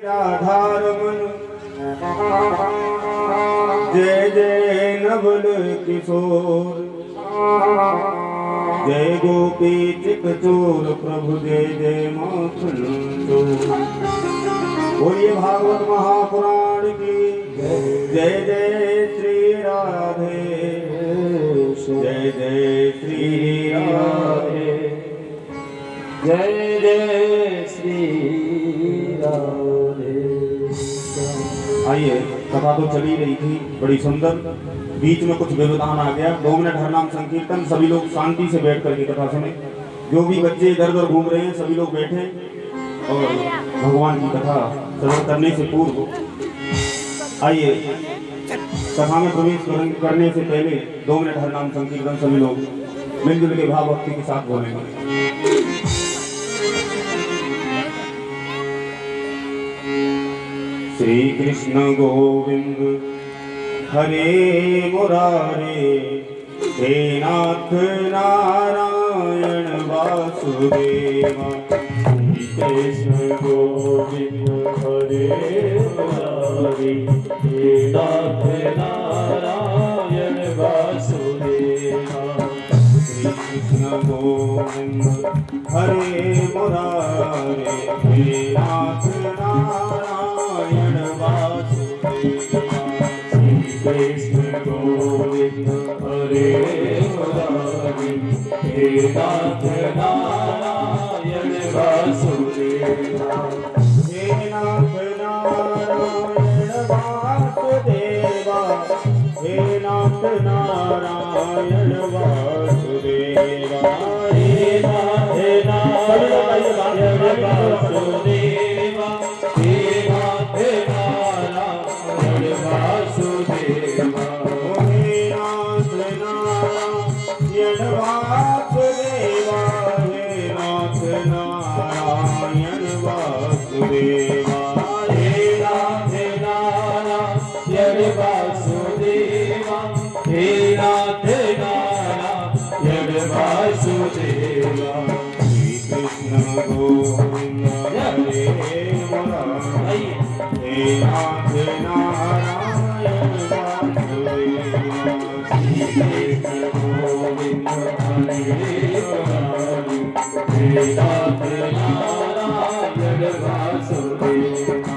आधार मन जय जय नवल किशोर जय गोपी चित चोर प्रभु जय जय माखन चोर। बोलिए भागवत महापुराण की जय जय श्री राधे जय जय श्री राधे जय जय श्री राधे। आइए, कथा तो चली रही थी बड़ी सुंदर, बीच में कुछ व्यवधान आ गया। 2 मिनट हरनाम संकीर्तन, सभी लोग शांति से बैठ करके कथा सुने। जो भी बच्चे इधर उधर घूम रहे हैं सभी लोग बैठे और भगवान की कथा श्रवण करने से पूर्व आइए कथा में प्रवेश करने से पहले 2 मिनट हरनाम संकीर्तन सभी लोग मिलजुल के भाव भक्ति के साथ बोलेंगे। श्री कृष्ण गोविंद हरे मुरारे हे नाथ नारायण वासुदेवा। श्री कृष्ण गोविंद हरे मुरारे हे नाथ नारायण वासुदेवा। श्री कृष्ण गोविंद हरे मुरारे हे नाथ नारायण वासुदेवा। कृष्ण गोविंद हरे मुरारे हे नाथ नारायण वासुदेवा। हे नाथ नारायण वासुदेवा हे नाथ नारायण वासुदेवा। हे नाथ नारायण वासुदेवा हे नाथ नारायण वासुदेवा। हे नाथ नारायण वासुदेवा हे नाथ नारायण वासुदेवा। हे नाथ नारायण वासुदेवा हे नाथ नारायण वासुदेवा। श्री कृष्ण गोविंद हरे मुरारे हे नाथ नारायण वासुदेवा। श्री कृष्ण गोविंद हरे मुरारे हे नाथ नारायण वासुदेवा।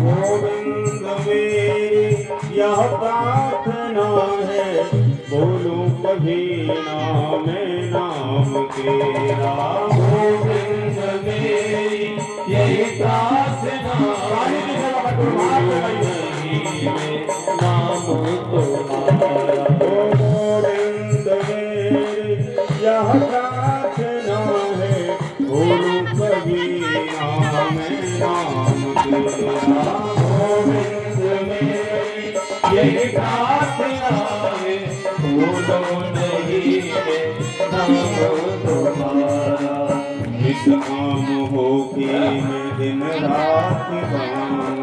गोविंद मेरी यह प्रार्थना है बोलूं कभी नाम नाम तेरा। गोविंद मेरी यही प्रार्थना नाम तुम्हारा। गोविंद मेरी यह प्रार्थना है बोलूं कभी नाम नाम तेरा। गोविंद मेरी यही प्रार्थना है भूलो नहीं नाम तुम्हारा। इस काम हो कि मैं दिन रात गाऊं,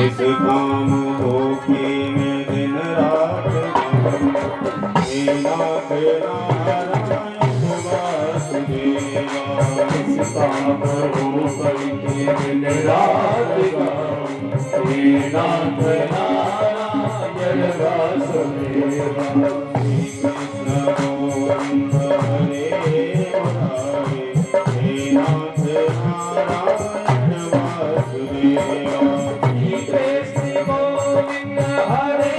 इस काम हो कि मैं दिन रात गाऊं। हे नाथ नारायण वासुदेवा। इस काम हो करके दिन रात गाऊं हे नाथ नारायण वासुदेवा। श्री कृष्ण गोविंद हरे मुरारे हे नाथ नारायण वासुदेवा। श्री कृष्ण गोविंद हरे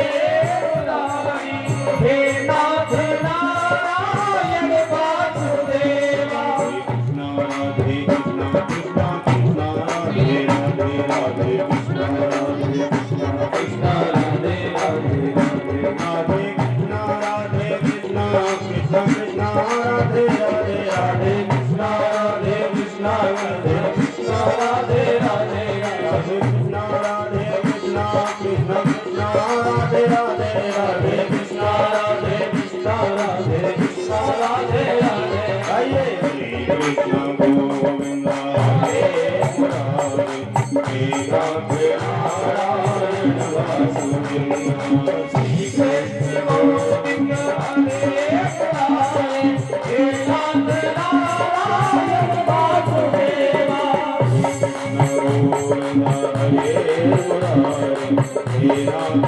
मुरारी हे नाथ नारायण वासुदेवा। कृष्ण राधे कृष्ण कृष्ण कृष्ण राधे राधे राधे कृष्ण राधे कृष्ण कृष्ण राधे राधे राधे राधे कृष्ण राधे कृष्ण कृष्ण कृष्ण राधे राधे राधे कृष्ण राधे कृष्ण राधे कृष्ण राधे राधे राधे कृष्ण राधे कृष्ण कृष्ण कृष्ण राधे राधे राधे कृष्ण राधे कृष्ण राधे कृष्ण राधे राधे। आइए श्री कृष्ण गोविंद हरे मुरारे हे नाथ नारायण वासुदेवा। श्री कृष्ण गोविंद हरे मुरारे हे नाथ नारायण वासुदेवा। कृष्ण गोविंद हरे हे नाथ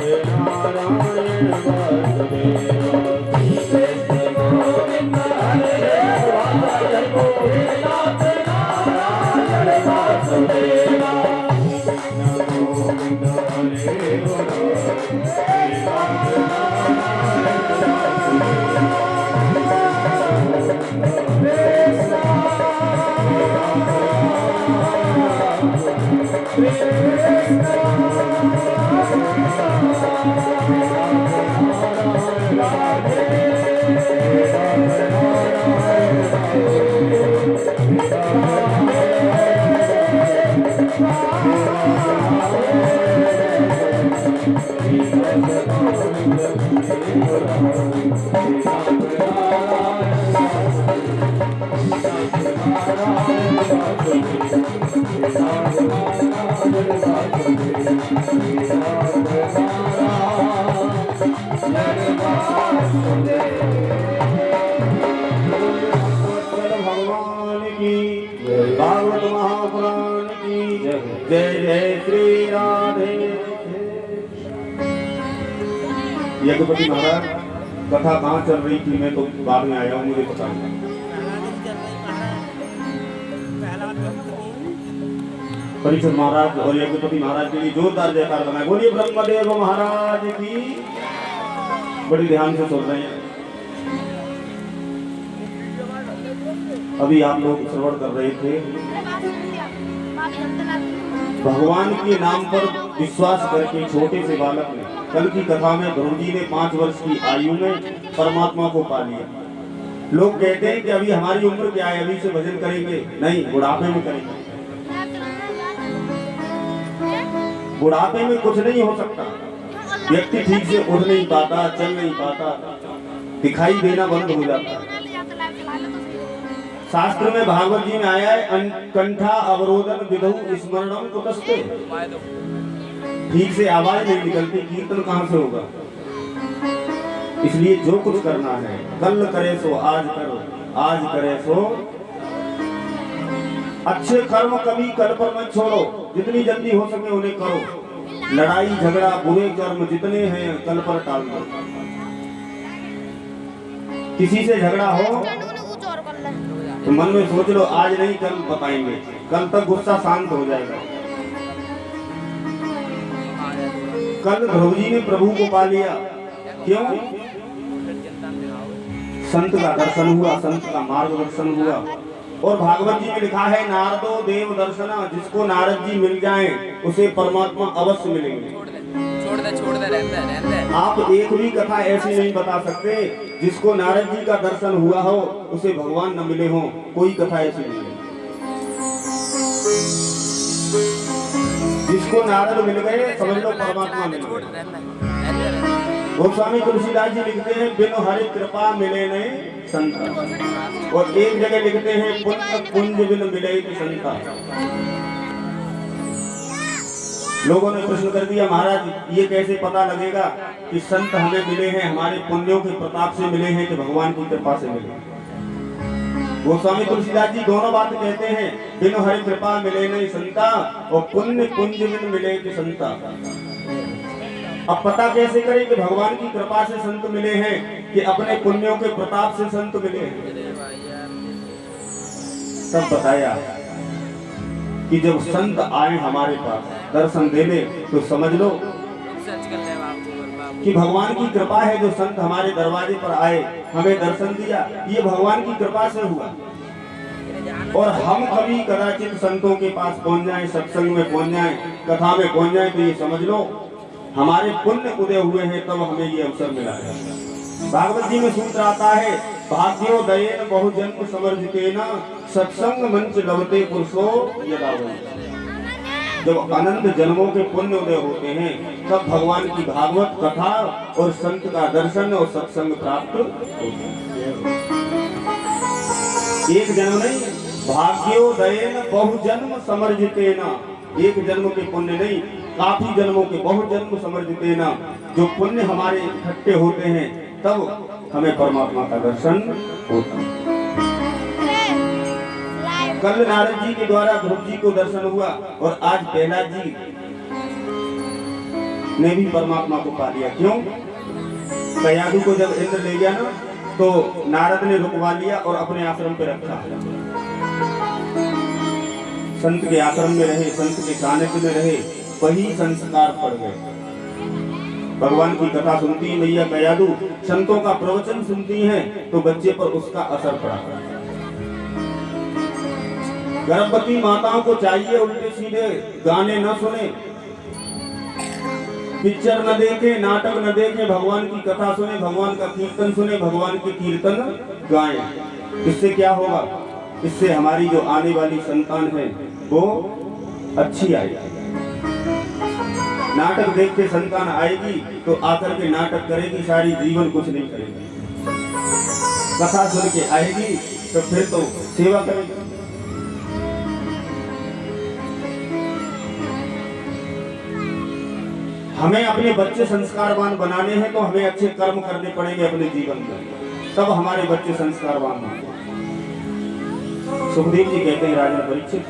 नारायण वासुदेवा कृष्ण गोविंद हरे नाथ नारायण वासुदेवा गोविंद हरे नाथ भगवान की भागवत महापुराण की जय जय श्री राधे। यज्ञपति महाराज कथा कहाँ चल रही थी, मैं तो बाद में आया हूँ, मुझे पता नहीं। परीक्षित महाराज और यज्ञपति महाराज के लिए जोरदार जयकार लगाए। बोलिए ब्रह्मदेव महाराज की। बड़ी ध्यान से सुन रहे हैं। अभी आप लोग श्रवण कर रहे थे, भगवान के नाम पर विश्वास करके छोटे से बालक ने, कल की कथा में ध्रुव जी ने 5 वर्ष की आयु में परमात्मा को पा लिया। लोग कहते हैं कि अभी हमारी उम्र क्या है, अभी से भजन करेंगे, नहीं, बुढ़ापे में करेंगे। बुढ़ापे में कुछ नहीं हो सकता। व्यक्ति ठीक से उठ नहीं पाता, चल नहीं पाता, दिखाई देना बंद हो जाता है। शास्त्र में भागवत जी में आया है, कंठा अवरोधन विधौ स्मरणम कुतस्ते। ठीक से आवाज नहीं निकलती, कीर्तन कहां से होगा। इसलिए जो कुछ करना है, कल करे सो आज करो, आज करे सो। अच्छे कर्म कभी कल पर मत छोड़ो, जितनी जल्दी हो सके उन्हें करो। लड़ाई झगड़ा बुरे कर्म जितने हैं कल पर टाल दो। किसी से झगड़ा हो तो मन में सोच लो, आज नहीं कल बताएंगे, कल तक गुस्सा शांत हो जाएगा। कल ध्रुव जी ने प्रभु को पा लिया, क्यों? संत का दर्शन हुआ, संत का मार्गदर्शन हुआ। और भागवत जी में लिखा है, नारदो देव दर्शना, जिसको नारद जी मिल जाएं उसे परमात्मा अवश्य मिलेंगे। छोड़ दे रहते। आप एक भी कथा ऐसी नहीं बता सकते जिसको नारद जी का दर्शन हुआ हो उसे भगवान न मिले हो। कोई कथा ऐसी नहीं है। जिसको नारद मिल गए समझ लो परमात्मा मिल गए। गोस्वामी तुलसीदास जी लिखते हैं, बिनु हरि कृपा मिले नहीं संता। और एक जगह लिखते हैं, पुण्य पुंज बिन मिले संता। लोगों ने प्रश्न कर दिया, महाराज ये कैसे पता लगेगा कि संत हमें मिले हैं, हमारे पुण्यों के प्रताप से मिले हैं कि भगवान की कृपा से मिले। गोस्वामी तुलसीदास जी दोनों बात कहते हैं, बिनु हरि कृपा मिले नहीं संता और पुण्य पुंज बिन मिले कि संता। अब पता कैसे करें कि भगवान की कृपा से संत मिले हैं कि अपने पुण्यों के प्रताप से संत मिले हैं? तब बताया कि जब संत आए हमारे पास दर्शन देने तो समझ लो कि भगवान की कृपा है। जो संत हमारे दरवाजे पर आए, हमें दर्शन दिया, ये भगवान की कृपा से हुआ। और हम कभी कदाचित संतों के पास पहुंच जाएं, सत्संग में पहुंच जाएं, कथा में पहुंच जाएं, तो ये समझ लो हमारे पुण्य उदय हुए हैं, तब हमें ये अवसर मिला है। भागवत जी में सूत्र आता है, भाग्योदयेन बहुजन्म समर्जितेन सत्संग मंच लभते पुरुषो यदा वै। जब अनंत जन्मों के पुण्य उदय होते हैं तब भगवान की भागवत कथा और संत का दर्शन और सत्संग प्राप्त होते हैं। एक जन्म नहीं, भाग्योदयेन बहुजन्म समर्जितेन। एक जन्म के पुण्य नहीं, काफी जन्मों के बहुजन्म समर्जितेन। जो पुण्य हमारे इकट्ठे होते हैं तब हमें परमात्मा का दर्शन होता है। कल नारद जी के द्वारा ध्रुव जी को दर्शन हुआ और आज प्रहलाद जी ने भी परमात्मा को पा लिया। क्यों? कयादू को जब इंद्र ले गया ना, तो नारद ने रुकवा लिया और अपने आश्रम पे रखा। संत के आश्रम में रहे, संत के सानिध्य में रहे, वही संस्कार पड़ गए। भगवान की कथा सुनती है मैया कयादू, संतों का प्रवचन सुनती हैं, तो बच्चे पर उसका असर पड़ा। गर्भवती माताओं को चाहिए उल्टे सीधे गाने न सुने, पिक्चर न देखे, नाटक न देखे, भगवान की कथा सुने, भगवान का कीर्तन सुने, भगवान के कीर्तन गाएं। इससे क्या होगा? इससे हमारी जो आने वाली संतान है वो अच्छी आएगी। नाटक देख के संतान आएगी तो आकर के नाटक करेगी, सारी जीवन कुछ नहीं करेगी। कथा सुन के आएगी तो फिर तो सेवा करेगी। हमें अपने बच्चे संस्कारवान बनाने हैं तो हमें अच्छे कर्म करने पड़ेंगे अपने जीवन में, तब हमारे बच्चे संस्कारवान होंगे। सुखदेव जी कहते हैं राजा परीक्षित,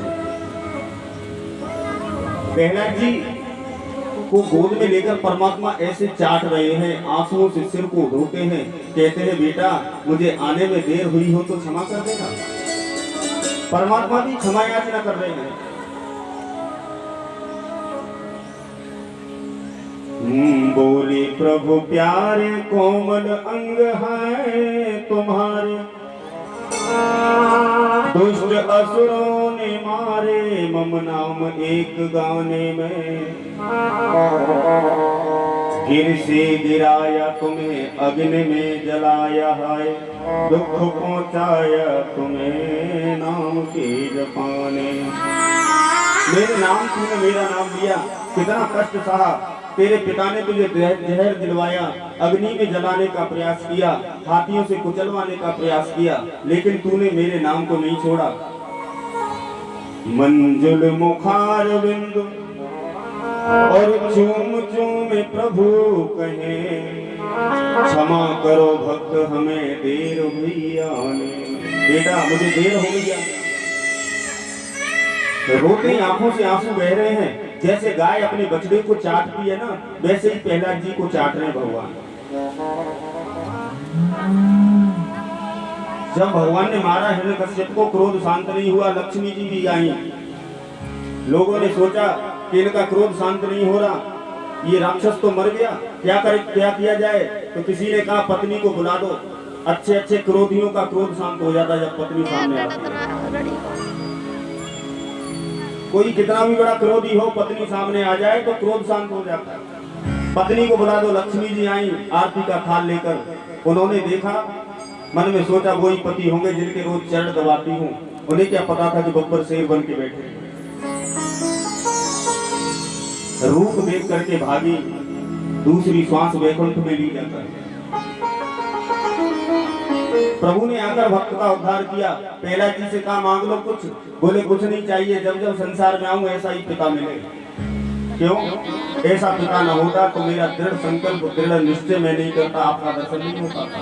प्रहलाद जी को गोद में लेकर परमात्मा ऐसे चाट रहे हैं, आंसुओं से सिर को धोते हैं, कहते हैं बेटा मुझे आने में देर हुई हो तो क्षमा कर देना। परमात्मा भी क्षमा याचना कर रहे हैं। बोले प्रभु प्यारे कोमल अंग है तुम्हारे, दुष्ट असुरों ने मारे मम नाम एक गाने में। गिर से गिराया तुम्हें अग्नि में जलाया है, दुख पहुंचाया तुम्हें नाम के जपाने। मेरे नाम तूने मेरा नाम लिया, कितना कष्ट सहा, तेरे पिता ने तुझे जहर दिलवाया, अग्नि में जलाने का प्रयास किया, हाथियों से कुचलवाने का प्रयास किया, लेकिन तूने मेरे नाम को नहीं छोड़ा। मंजुल मुखार बिंदु और चूम चूम प्रभु कहे, क्षमा करो भक्त हमें देर हुई आने। बेटा मुझे देर हो गया। रोते ही आंखों से आंसू बह रहे हैं, जैसे गाय अपने बछड़े को चाटती है ना, वैसे ही प्रहलाद जी को चाट रहे भगवान। जब भगवान ने मारा हिरण्यकश्यप को, क्रोध शांत नहीं हुआ, लक्ष्मी जी भी आई। लोगों ने सोचा कि इनका क्रोध शांत नहीं हो रहा, ये राक्षस तो मर गया, क्या किया जाए? तो किसी ने कहा पत्नी को बुला दो। अच्छे अच्छे क्रोधियों का क्रोध शांत हो जाता जब पत्नी सामने आती है। कोई कितना भी बड़ा क्रोधी हो, पत्नी सामने आ जाए तो क्रोध शांत हो जाता है। पत्नी को बुला दो। लक्ष्मी जी आई आरती का थाल लेकर। उन्होंने देखा, मन में सोचा वही पति होंगे जिनके रोज चरण दबाती हूँ। उन्हें क्या पता था कि बब्बर शेर बन के बैठे। रूप देख करके भागी, दूसरी श्वास वैकुंठ में ली जाता है। प्रभु ने आकर भक्त का उद्धार किया। प्रहलाद जी से कहा मांग लो कुछ, बोले कुछ नहीं चाहिए, जब जब संसार में आऊं ऐसा ही पिता मिले। क्यों? ऐसा पिता न होता तो मेरा दृढ़ संकल्प दृढ़ निश्चय मैं नहीं करता, आपका दर्शन नहीं हो पाता।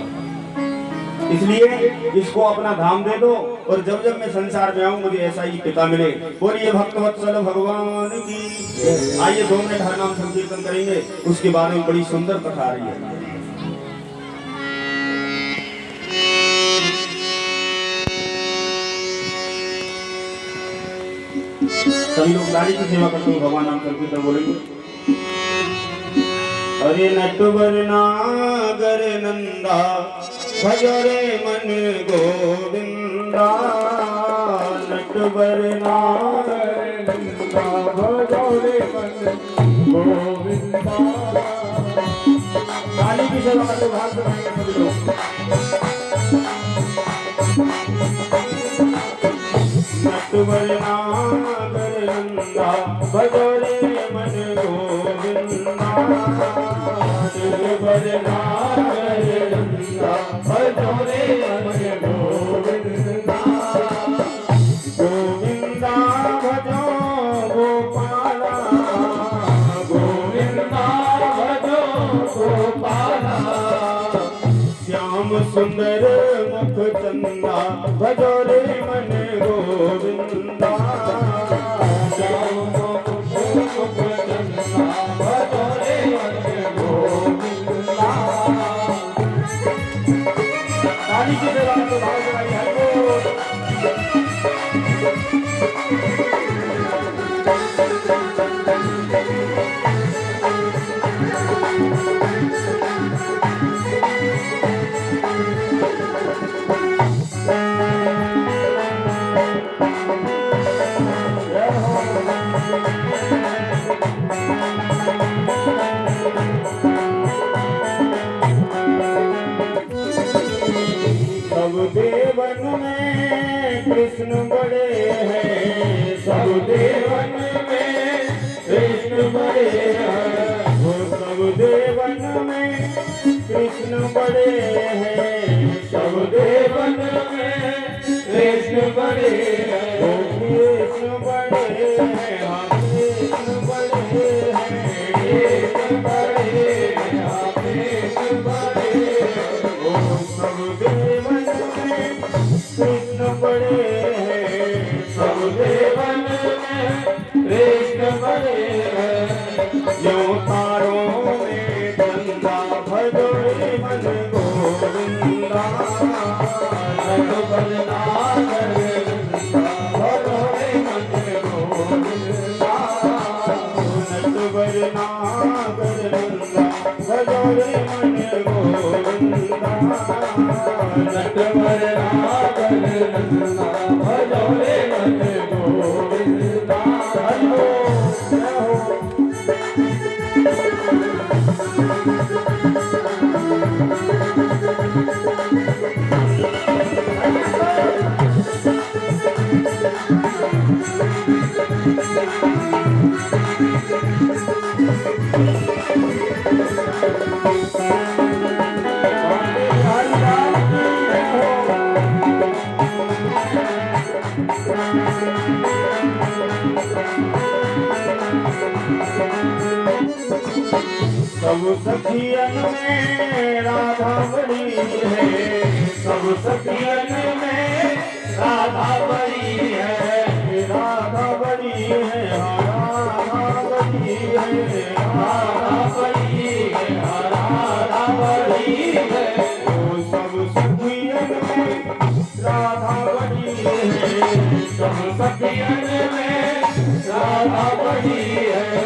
इसलिए इसको अपना धाम दे दो और जब जब मैं संसार में आऊं मुझे ऐसा ही पिता मिले। बोलिए भक्तवत्सल भगवान की। आइए 2 मिनट हर नाम संकीर्तन करेंगे, उसके बाद में बड़ी सुंदर कथा आ रही है। सभी लोग लाड़ी की सेवा करते हुए भगवान नाम संकीर्तन बोलेंगे। अरे नटवर नागर नंदा भजरे मन गोविंदा, नटवर नागर नंदा भजरे मन गोविंदा। लाड़ी की सेवा करते हुए हाथ बढ़ाएंगे सभी लोग। नटवर नागर नंदा भजरे मन गोविंदा, नटवर नागर नंदा भजरे मन गोविंदा। गोविंदा भजो गोपाला, गोविंदा भजो गोपाला। श्याम सुंदर मुख चंदा भजरे मन गोविंदा। श्याम मुख चंदा भजरे बड़े हैं। वो सब देवन में कृष्ण बड़े हैं। सब देवन में कृष्ण बड़े हैं। वो कृष्ण बड़े हैं, हाँ कृष्ण बड़े हैं। कृष्ण बड़े हैं, हाँ कृष्ण बड़े हैं। वो सब देवन में कृष्ण बड़े हैं। सब देवन में कृष्ण बड़े हैं। जो तारों में गंगा भजो रे मन गोविंदा। नट बजना गोविंदा, भजो रे मन गोविंदा। नट बजना गंगा भजो रे मन गोविंदा। नट बजना गोविंदा, भजो रे मन गोविंदा। हलो जय हो। सब सखियन में राधा बड़ी है। सब सखियन में राधा बड़ी है। राधा बड़ी है, हाँ राधा बड़ी है। राधा बड़ी है, राधा बड़ी है। वो सब सखियन में राधा बड़ी है। सब सखियन में राधा बड़ी है।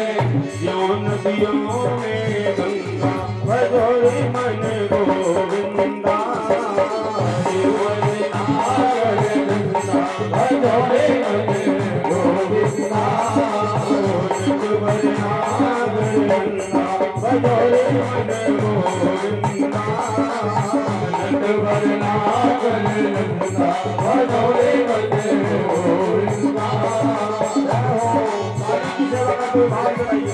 जो नदियों में गंगा भजो रे मन गोविंदा। भजो रे मन गोविंदा। भजो रे मन गोविंदा। नट बजना गोविंदा, भजो रे मन गोविंदा। सेवा का कोई भाव बताइए।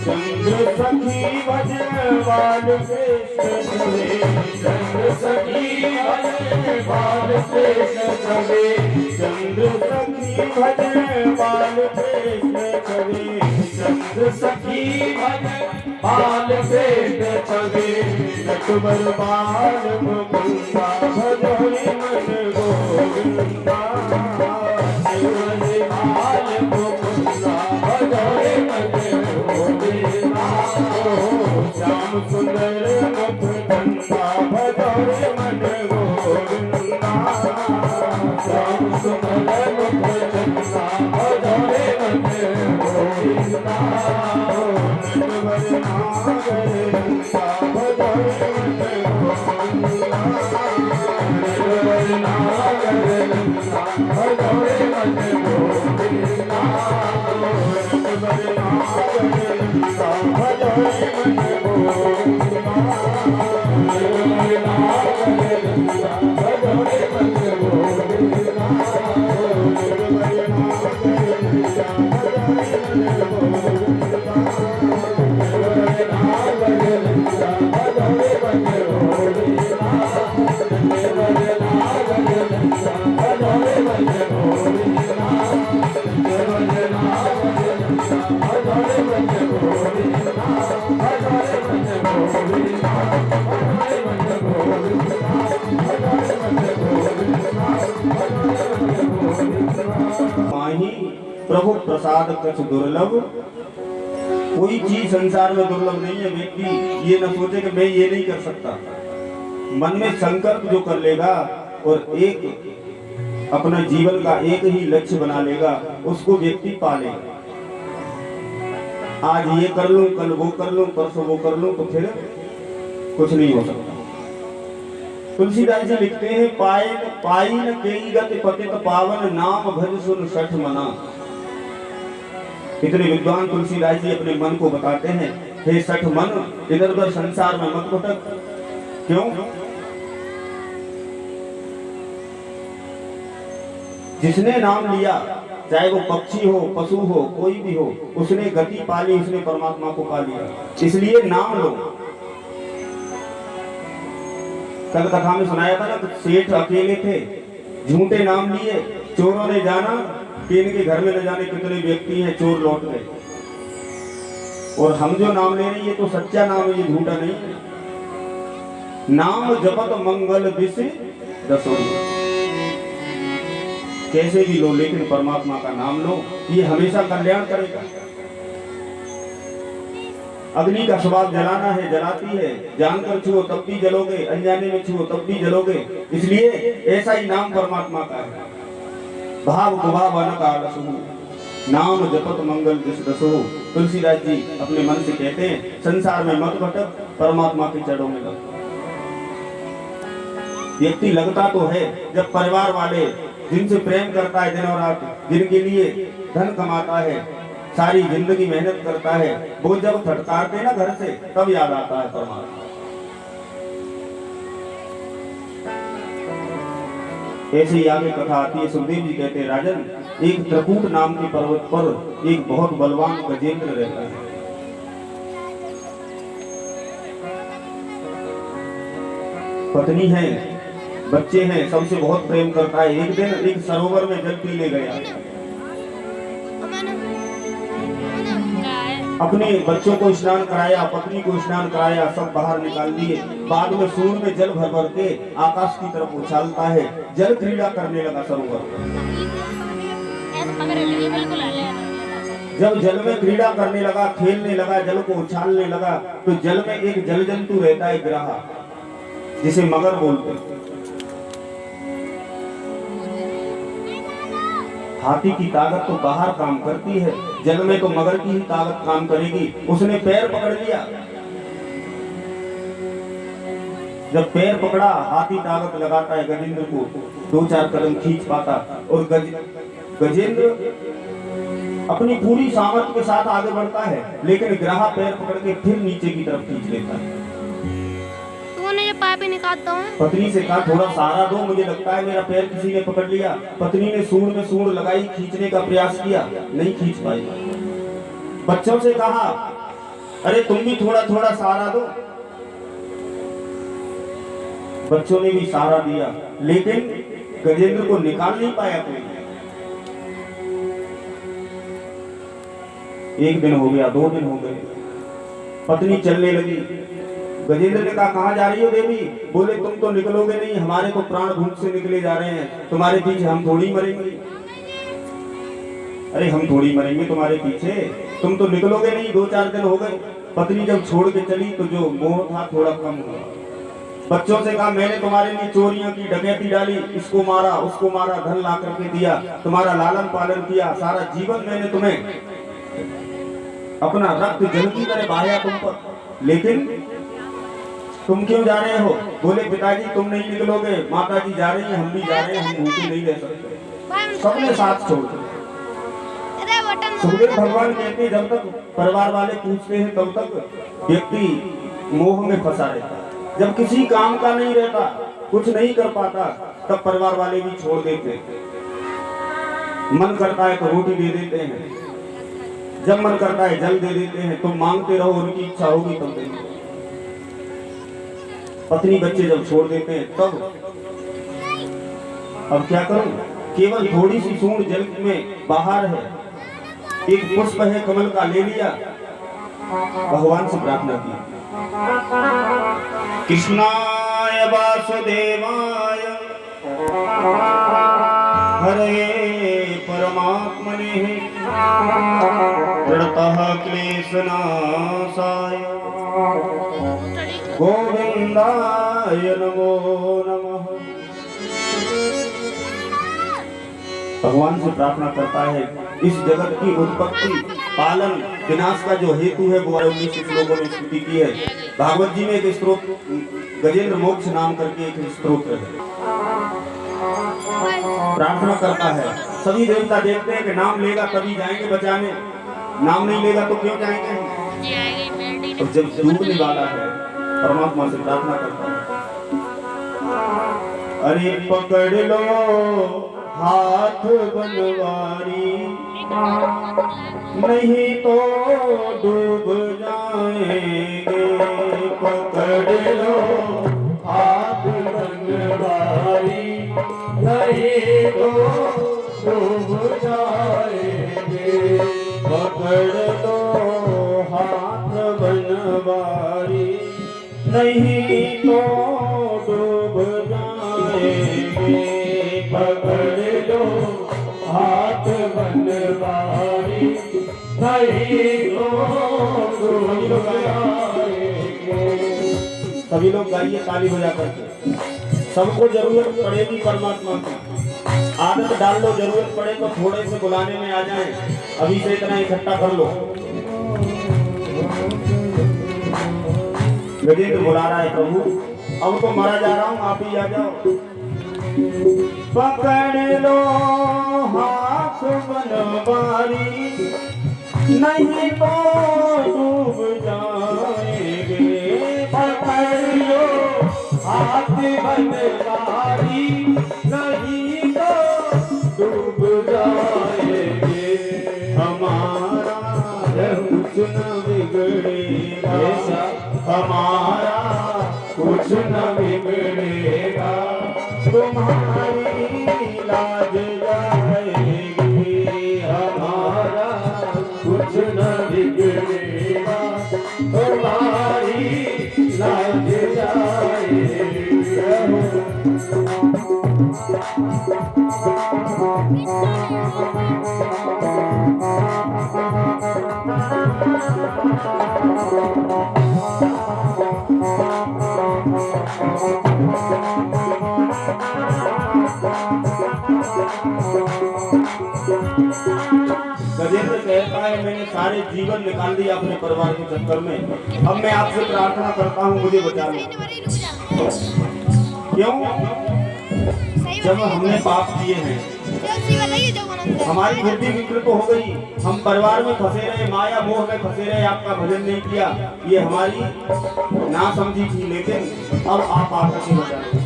चंद्र सखी भजवाल कृष्ण छवे। चंद्र सखी भजन बाल कृष्ण छवे। चंद्र सखी भजवाल कृष्ण छवे। चंद्र सखी भजन बाल कृष्ण छवे। नटवर बाल मुकुंदा भजो रे मन गोविंदा। शिवरे बाल मुकुंदा, भजो रे मन गोविंदा। श्याम सुंदर मुख कंदा भजो रे मन गोविंदा। श्याम सुंदर मुख चंदा, भजो रे मन गोविंदा। नटवर नागर रंगा भजो रे मन गोविंदा। नटवर नागर रंगा, भजो रे मन गोविंदा। नटवर नागर रंगा भजो रे मन गोविंदा। नटवर नागर रंगा, भजो रे मन गोविंदा। नटवर नागर रंगा भजो रे मन गोविंदा। नटवर नागर रंगा, भजो रे मन गोविंदा। नटवर नागर रंगा, भजो रे मन गोविंदा। नटवर नागर रंगा, भजो रे मन गोविंदा। भजो रे मन गोविंदा, भजो रे मन गोविंदा। भजो रे मन गोविंदा, भजो रे मन गोविंदा। माही प्रभु प्रसाद कछ दुर्लभ। कोई चीज संसार में दुर्लभ नहीं है। व्यक्ति ये न सोचे कि मैं ये नहीं कर सकता। मन में संकल्प जो कर लेगा और एक अपना जीवन का एक ही लक्ष्य बना लेगा, उसको व्यक्ति पालेगा। आज ये कर लूं, कल वो कर लूं, परसों वो कर लूं, तो फिर कुछ नहीं हो सकता। तुलसीदास जी लिखते हैं, पाइन केई गति पतित पावन, नाम भज सुन सठ मना। इतने विद्वान तुलसीदास जी अपने मन को बताते हैं, हे सठ मन, इधर उधर संसार में मत भटक। क्यों? जिसने नाम लिया, चाहे वो पक्षी हो, पशु हो, कोई भी हो, उसने गति पा ली, उसने परमात्मा को पा लिया। इसलिए नाम लो। कल कथा में सुनाया था ना, तो सेठ अकेले थे, झूठे नाम लिए, चोरों ने जाना कि इनके घर में न जाने कितने व्यक्ति हैं, चोर लौट गए। और हम जो नाम ले रहे हैं, ये तो सच्चा नाम है, ये झूठा नहीं है। नाम जपत मंगल विष दसोरी। कैसे भी लो, लेकिन परमात्मा का नाम लो, ये हमेशा कल्याण करेगा। अग्नि का स्वभाव जलाना है, जलाती है, जानकर छुओ तब भी जलोगे, अनजाने में छुओ तब भी जलोगे। इसलिए ऐसा ही नाम परमात्मा का है। भाव कुभाव अनकाल सुहु, नाम जपत मंगल विष दसोहु। तुलसीदास जी अपने मन से कहते हैं, संसार में मत भटक, परमात्मा के चरणों में लग। व्यक्ति लगता तो है जब परिवार वाले जिनसे प्रेम करता है दिन और रात, जिनके लिए धन कमाता है, सारी जिंदगी मेहनत करता है, वो जब फटकारते ना घर से, तब याद आता है परमात्मा। ऐसे ही आगे कथा आती है। सुखदेव जी कहते हैं, राजन, एक त्रिकूट नाम के पर्वत पर एक बहुत बलवान गजेंद्र रहता है। पत्नी है, बच्चे हैं, सबसे बहुत प्रेम करता है। एक दिन एक सरोवर में जल पीने गया, अपने बच्चों को स्नान कराया, पत्नी को स्नान कराया, सब बाहर निकाल दिए। बाद में सूर्य में जल भर भर के आकाश की तरफ उछालता है, जल क्रीड़ा करने लगा सरोवर। जब जल में क्रीड़ा करने लगा, खेलने लगा, जल को उछालने लगा, तो जल में एक जल जंतु रहता है, ग्राहा, जिसे मगर बोलते हैं। हाथी की ताकत तो बाहर काम करती है, जल में तो मगर की ही ताकत काम करेगी। उसने पैर पकड़ लिया। जब पैर पकड़ा, हाथी ताकत लगाता है गजेंद्र को, 2-4 कदम खींच पाता, और गजेंद्र अपनी पूरी सामर्थ्य के साथ आगे बढ़ता है, लेकिन ग्राहा पैर पकड़ के फिर नीचे की तरफ खींच लेता है। पाइप निकालता हूँ। पत्नी से कहा, थोड़ा सहारा दो, मुझे लगता है मेरा पैर किसी ने पकड़ लिया। पत्नी ने सूंड में सूंड लगाई, खींचने का प्रयास किया, नहीं खींच पाई। बच्चों से कहा, अरे तुम भी थोड़ा थोड़ा सहारा दो। बच्चों ने भी सहारा दिया, लेकिन गजेंद्र को निकाल नहीं पाया कोई। एक दिन हो गया, 2 दिन हो गए, पत्नी चलने लगी। गजेंद्र ने कहा, कहाँ जा रही हो देवी? बोले, तुम तो निकलोगे नहीं, हमारे तो प्राण भूख से निकले जा रहे हैं, तुम्हारे पीछे हम थोड़ी मरेंगे। अरे हम थोड़ी मरेंगे तुम्हारे पीछे, तुम तो निकलोगे नहीं। 2-4 दिन हो गए। पत्नी जब छोड़ के चली तो जो मोह था थोड़ा कम हुआ। बच्चों से कहा, मैंने तुम्हारे लिए चोरियों की डकैती डाली, इसको मारा, उसको मारा, धन ला करके दिया, तुम्हारा लालन पालन किया, सारा जीवन मैंने तुम्हें अपना रक्त जल की तरह बहाया तुम पर, लेकिन तुम क्यों जा रहे हो? बोले, पिताजी तुम नहीं निकलोगे, माताजी जा रही है, हम भी जा रहे हैं, हम भूखे नहीं रह सकते। सबने साथ छोड़ दिया। सुखदेव भगवान कहते हैं, जब तक परिवार वाले पूछते हैं तब तक व्यक्ति मोह में फंसा रहता है। जब किसी काम का नहीं रहता, कुछ नहीं कर पाता, तब परिवार वाले भी छोड़ देते हैं। मन करता है तो रोटी दे देते हैं, जब मन करता है जल दे देते हैं। तुम मांगते रहो, उनकी इच्छा होगी तब देंगे। पत्नी बच्चे जब छोड़ देते हैं तब अब क्या करूं? केवल थोड़ी सी सूंड जल में बाहर है, एक पुष्प है कमल का, ले लिया, भगवान से प्रार्थना की, कृष्णाय वासुदेवाय हरे परमात्मने प्रणतः क्लेशनाशाय गोविंदाय नमो नमः। भगवान से प्रार्थना करता है इस जगत की उत्पत्ति पालन विनाश का जो हेतु है वो 19 श्लोकों में स्तुति की है। भागवत जी में एक स्त्रोत गजेंद्र मोक्ष नाम करके एक स्त्रोत है। प्रार्थना करता है सभी देवता देखते हैं कि नाम लेगा तभी जाएंगे बचाने, नाम नहीं लेगा तो क्यों जाएंगे। तो जब डूबने वाला है परमात्मा से प्रार्थना करता है, अरे पकड़ लो हाथ बनवारी नहीं तो डूब जाएंगे। पकड़ लो हाथ बनवारी नहीं तो डूब जाएंगे। पकड़ लो हाथ बनवारी नहीं तो डूब जाएंगे। पकड़ लो हाथ बनवारी नहीं तो डूब जाएंगे। सभी लोग गाइए ताली बजा करके। सबको जरूरत पड़ेगी परमात्मा की, आदत डाल लो, जरूरत पड़े तो थोड़े से बुलाने में आ जाएं, अभी से इतना इकट्ठा कर लो। गजेंद्र बुला रहा है प्रभु, अब तो मरा जा रहा हूं, आप ही आ जाओ। पकड़ लो हाथ बनवारी नहीं तो डूब जाएंगे। पकड़ लो हाथ बनवारी नहीं तो डूब जाएंगे। हमारा कुछ न बिगड़ेगा, हमारा कुछ न बिगड़ेगा। तुम्हारी लाज जाएगी। हमारा कुछ न बिगड़ेगा। तुम्हारी लाज जाएगी। गजेंद्र कहता है मैंने सारे जीवन निकाल दिया अपने परिवार के चक्कर में, अब मैं आपसे प्रार्थना करता हूँ मुझे बचा लो। क्यों? जब हमने पाप किए हैं, हमारी बुद्धि विकृत हो गई, हम परिवार में फंसे रहे, माया मोह में फंसे रहे, आपका भजन नहीं किया, ये हमारी ना समझी थी, लेकिन अब आप आकर के बचा लो।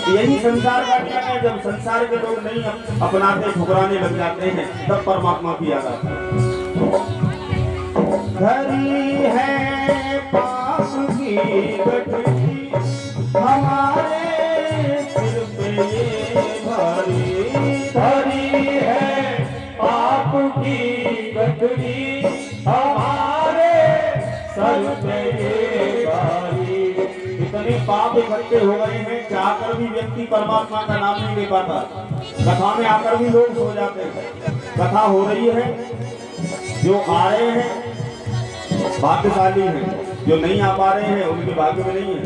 यही संसार का नियम है, जब संसार के लोग नहीं अपनाते ठुकराने लग जाते हैं तब परमात्मा की याद आती है। धरी है पाप की गठरी हमारे सिर पे भारी। धरी है पाप की गठरी हमारे सर पे ये भारी। इतने पाप इकट्ठे हो गए हैं, चाहकर भी व्यक्ति परमात्मा का नाम नहीं ले पाता। कथा में आकर भी लोग सो जाते हैं। कथा हो रही है, जो आ रहे हैं भाग्यशाली हैं, जो नहीं आ पा रहे हैं उनके भाग्य में नहीं है।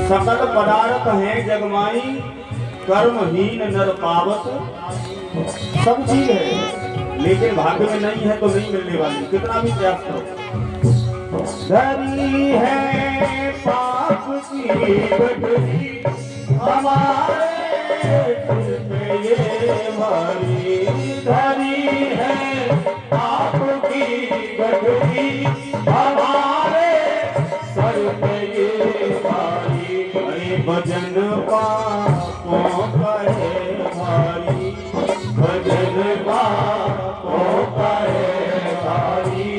सकल पदार्थ है जगमाई कर्महीन नर पावत। सब चीज है लेकिन भाग्य में नहीं है तो नहीं मिलने वाली, कितना भी प्रयास करो। धरी है पाप की गठरी हमारे सिर पे ये भारी। धरी है पाप की गठरी हमारे सर पे ये भारी। अरे भजन पापों का है भारी, भजन पापों का है भारी।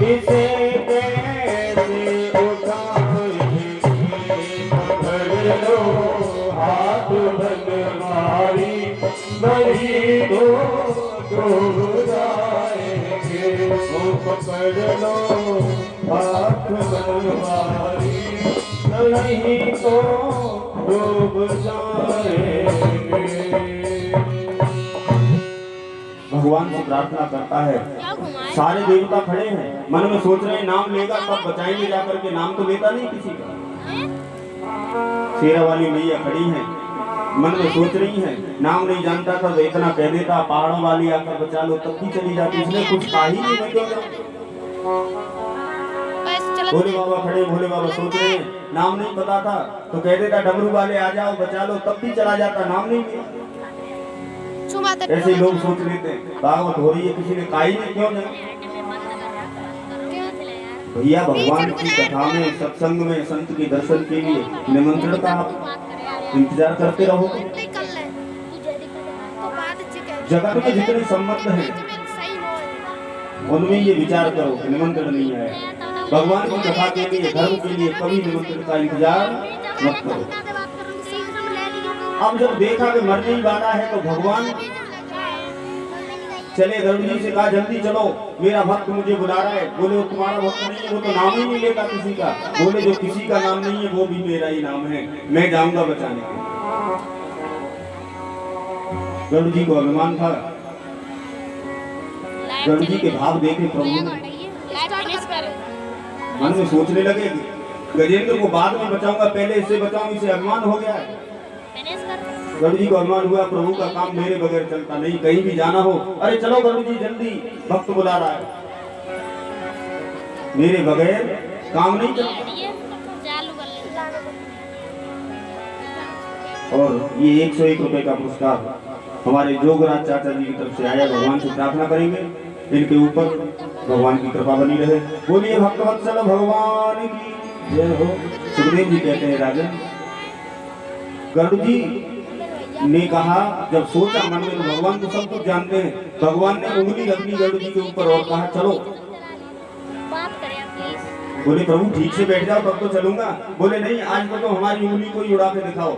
इसे कैसे उठाएंगे। पकड़ लो हाथ बनवारी नहीं तो डूब जाएंगे। ओ पकड़ लो हाथ बनवारी नहीं तो डूब जाएंगे। भगवान से प्रार्थना करता है, सारे देवता खड़े हैं, मन में सोच रहे हैं नाम लेगा तब बचाएंगे जाकर के, नाम तो लेता नहीं किसी का। शेरा वाली मैया खड़ी हैं, मन में सोच रही है, नाम नहीं जानता था तो इतना कह देता, पहाड़ों वाली आकर बचा लो, तब भी चली जाती। इसने कुछ कहा ही नहीं, मैं क्यों जाऊं? भोले बाबा खड़े, भोले बाबा सोच रहे हैं, नाम नहीं पता था तो कह देता डमरू वाले आ जाओ बचा लो, तब भी चला जाता, नाम नहीं लिया। ऐसे ही लोग सोच लेते हैं। भागवत हो रही है, किसी ने कहा ही नहीं, क्यों नहीं? भैया भगवान की कथा में, सत्संग में, संत के दर्शन के लिए निमंत्रण का आप इंतजार करते रहो। जगत में जितने संबंध हैं उनमें ये विचार करो कि निमंत्रण नहीं आया। भगवान की कथा के लिए, धर्म के लिए कभी निमंत्रण का इंतजार मत करो। अब जब देखा कि मरने ही वाला है तो भगवान चले, गरुड़ जी से कहा जल्दी चलो, मेरा भक्त मुझे बुला रहा है। बोले वो तुम्हारा भक्त नहीं है, वो तो नाम ही नहीं लेता किसी का। बोले जो किसी का नाम नहीं है वो भी मेरा ही नाम है, मैं जाऊंगा बचाने के। गरुड़ जी को अभिमान था। गरुड़ जी के भाव देखे प्रभु मन में सोचने लगे, गजेंद्र को बाद में बचाऊंगा, पहले इससे बचाऊं, इसे अभिमान हो गया है। गरुड़ जी को अभिमान हुआ, प्रभु का काम मेरे बगैर चलता नहीं, कहीं भी जाना हो, अरे चलो गरुड़ जी जल्दी, भक्त बुला रहा है, मेरे बगैर काम नहीं चलता। और ये 101 रुपए का पुरस्कार हमारे जोगराज चाचा जी की तरफ से आया। भगवान से प्रार्थना करेंगे इनके ऊपर भगवान की कृपा बनी रहे। बोलिए भक्तवत्सल भगवान की जय हो। सुखदेव जी कहते हैं, राजन गरुड़ जी ने कहा, जब सोचा मन में, तो भगवान तो सब कुछ जानते हैं, भगवान ने उंगली रख ली गरुड़ जी के ऊपर और कहा चलो। बोले प्रभु ठीक से बैठ जाओ तब तो चलूंगा। बोले नहीं, आज तो हमारी उंगली को ही उड़ा के दिखाओ।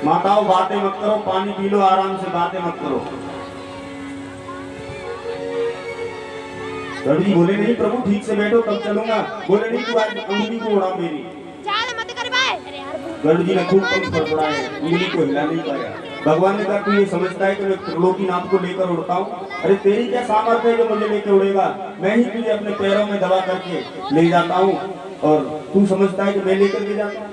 माताओं बातें मत करो, पानी पी लो आराम से, बातें मत करो। गरुड़ जी बोले नहीं प्रभु ठीक से बैठो तब चलूंगा। बोले नहीं, तू आज उंगली को उड़ा मेरी। गरुड़ जी ने खूब पंख फड़फड़ाए, उंगली को हिला नहीं पाया। भगवान ने कहा तू ये समझता है कि मैं त्रिलोकीनाथ को लेकर उड़ता हूँ? अरे तेरी क्या सामर्थ्य है जो मुझे लेकर उड़ेगा? मैं ही तुझे अपने पैरों में दबा करके ले जाता हूँ और तू समझता है कि मैं लेकर के जाता हूँ?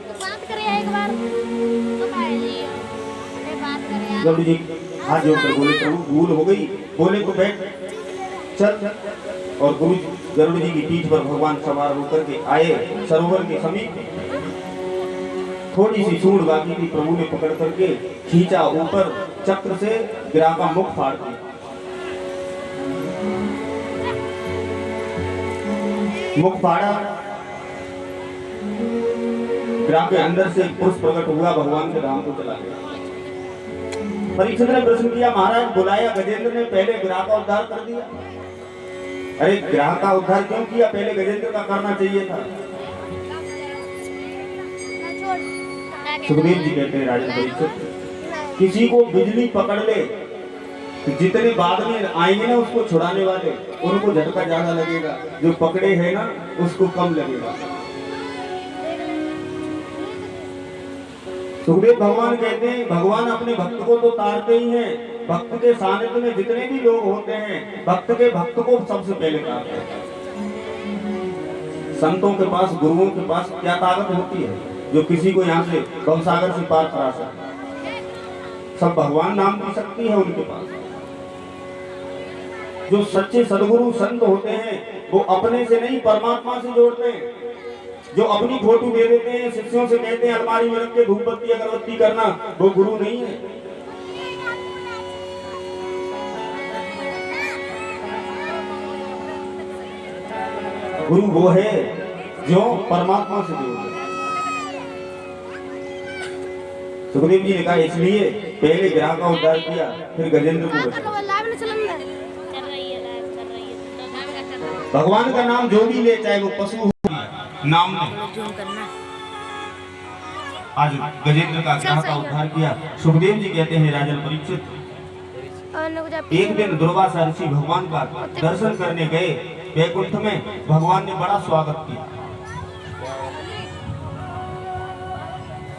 गरुड़ जी हाथ जोड़कर बोले प्रभु भूल हो गई। बोले तो बैठ चल। और गरुड़ जी की पीठ पर भगवान सवार होकर के आए सरोवर के समीप। थोड़ी सी सूंड बाकी थी, प्रभु ने पकड़ करके खींचा ऊपर, चक्र से गिरा का मुख फाड़ दिया। मुख फाड़ा, गिरा के अंदर से पुरुष प्रकट हुआ, भगवान के धाम को चला गया। परीक्षित ने प्रश्न किया, महाराज बुलाया गजेंद्र ने, पहले गिरा का उद्धार कर दिया। अरे गिरा का उद्धार क्यों किया? पहले गजेंद्र का करना चाहिए था। सुखदेव जी कहते हैं, राजन परीक्षित किसी को बिजली पकड़ ले तो जितने बाद में आएंगे ना उसको छुड़ाने वाले, उनको झटका ज्यादा लगेगा, जो पकड़े हैं ना उसको कम लगेगा। सुखदेव भगवान कहते हैं, भगवान अपने भक्त को तो तारते ही हैं, भक्त के सानिध्य में जितने भी लोग होते हैं भक्त के भक्त को सबसे पहले तारते हैं। संतों के पास, गुरुओं के पास क्या ताकत होती है जो किसी को यहाँ से भवसागर से पार करा सकते? सब भगवान नाम की शक्ति है उनके पास। जो सच्चे सदगुरु संत होते हैं वो अपने से नहीं परमात्मा से जोड़ते हैं। जो अपनी फोटो दे देते हैं, शिष्यों से कहते हैं अलमारी में रख के धूप बत्ती अगरबत्ती करना, वो गुरु नहीं है। गुरु वो है जो परमात्मा से जोड़ते हैं। सुखदेव जी ने कहा इसलिए पहले गिरा का उद्धार किया, फिर गजेंद्र को बचाया। भगवान का नाम जो भी ले, चाहे वो पशु हो, नाम नहीं। आज गजेंद्र का गिरा का उद्धार किया। सुखदेव जी कहते हैं, राजन परीक्षित एक दिन दुर्वासा ऋषि भगवान का दर्शन करने गए वैकुंठ में। भगवान ने बड़ा स्वागत किया।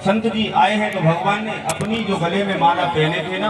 संत जी आए हैं तो भगवान ने अपनी जो गले में माला पहने थे ना